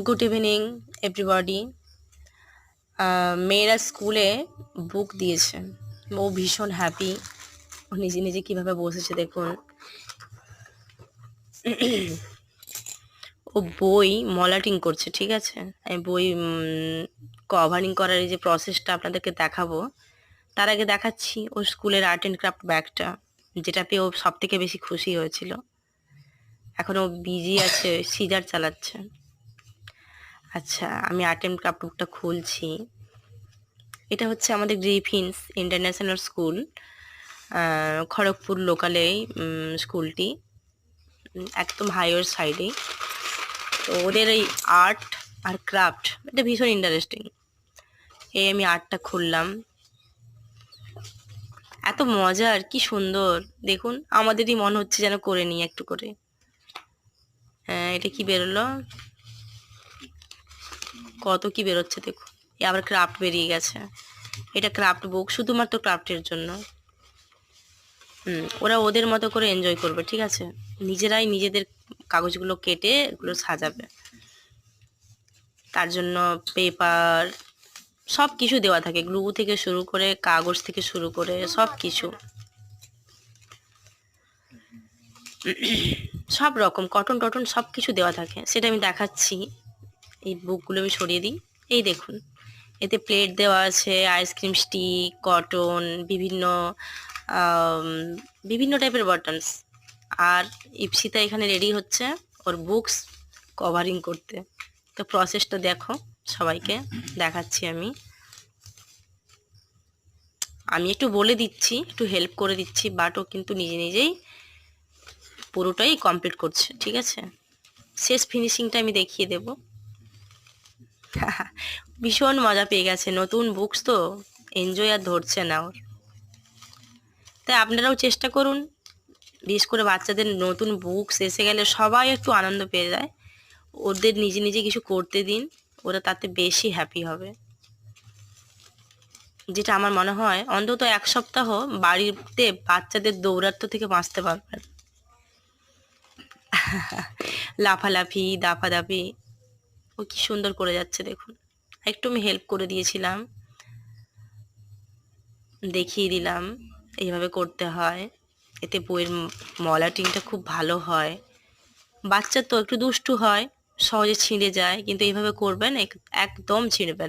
Good evening everybody. মেয়েরা স্কুলে বুক দিয়েছে, ও ভীষণ হ্যাপি। ও নিজে নিজে কিভাবে বসেছে দেখুন। ও বই মলাটিং করছে, ঠিক আছে। আমি বই কভারিং করার এই যে প্রসেসটা আপনাদেরকে দেখাবো, তার আগে দেখাচ্ছি ওর স্কুলের আর্ট অ্যান্ড ক্রাফট ব্যাগটা, যেটা পেয়ে ও সব থেকে বেশি খুশি হয়েছিল। এখন ও বিজি আছে, সিজার চালাচ্ছে। আচ্ছা, আমি আর্ট অ্যান্ড ক্রাফট বুকটা খুলছি। এটা হচ্ছে আমাদের গ্রিফিন্স ইন্টারন্যাশনাল স্কুল, খড়গপুর লোকালেই স্কুলটি, একদম হাইওয়ের সাইডেই। তো ওদের এই আর্ট আর ক্রাফট এটা ভীষণ ইন্টারেস্টিং। এই আমি আর্টটা খুললাম, এত মজার, কি সুন্দর দেখুন। আমাদেরই মনে হচ্ছে যেন করে নিই একটু করে। এটা কি বেরোলো, কত কি বেরোচ্ছে দেখুন। আবার ক্রাফট বেরিয়ে গেছে। এটা ক্রাফট বুক, শুধুমাত্র ক্রাফটের জন্য। ওরা ওদের মতো করে এনজয় করবে, ঠিক আছে। নিজেরাই নিজেদের কাগজগুলো কেটে এগুলো সাজাবে। তার জন্য পেপার সব কিছু দেওয়া থাকে, গ্লু থেকে শুরু করে কাগজ থেকে শুরু করে সব কিছু, সব রকম কটন টটন সব কিছু দেওয়া থাকে। সেটা আমি দেখাচ্ছি। এই বুকগুলো আমি সরিয়ে দিই। এই দেখুন, এতে প্লেট দেওয়া আছে, আইসক্রিম স্টিক, কটন, বিভিন্ন টাইপের বটনস। আর ইপসিতা এখানে রেডি হচ্ছে ওর বুকস কভারিং করতে। তো প্রসেসটা দেখো, সবাইকে দেখাচ্ছি আমি। আমি একটু বলে দিচ্ছি, একটু হেল্প করে দিচ্ছি, বাট ও কিন্তু নিজে নিজেই পুরোটাই কমপ্লিট করছে, ঠিক আছে। শেষ ফিনিশিংটা আমি দেখিয়ে দেব। ভীষণ মজা পেয়ে গেছে, নতুন বুকস তো এনজয় আর ধরছে না ওর। তাই আপনারাও চেষ্টা করুন, বিশেষ করে বাচ্চাদের নতুন বুকস এসে গেলে সবাই একটু আনন্দ পেয়ে যায়। ওদের নিজে নিজে কিছু করতে দিন, ওরা তাতে বেশি হ্যাপি হবে। যেটা আমার মনে হয় অন্তত 1 সপ্তাহ বাড়িতে বাচ্চাদের দৌরাত্ম্য থেকে বাঁচতে পারবেন। লাফালাফি দাফাদাফি, ও কি সুন্দর করে যাচ্ছে দেখুন। একটু আমি হেল্প করে দিয়েছিলাম, দেখিয়ে দিলাম এইভাবে করতে হয়। এতে বইয়ের মলাটিংটা খুব ভালো হয়। বাচ্চা তো একটু দুষ্টু হয়, সহজে ছিঁড়ে যায়, কিন্তু এইভাবে করবেন একদম ছিঁড়বে না।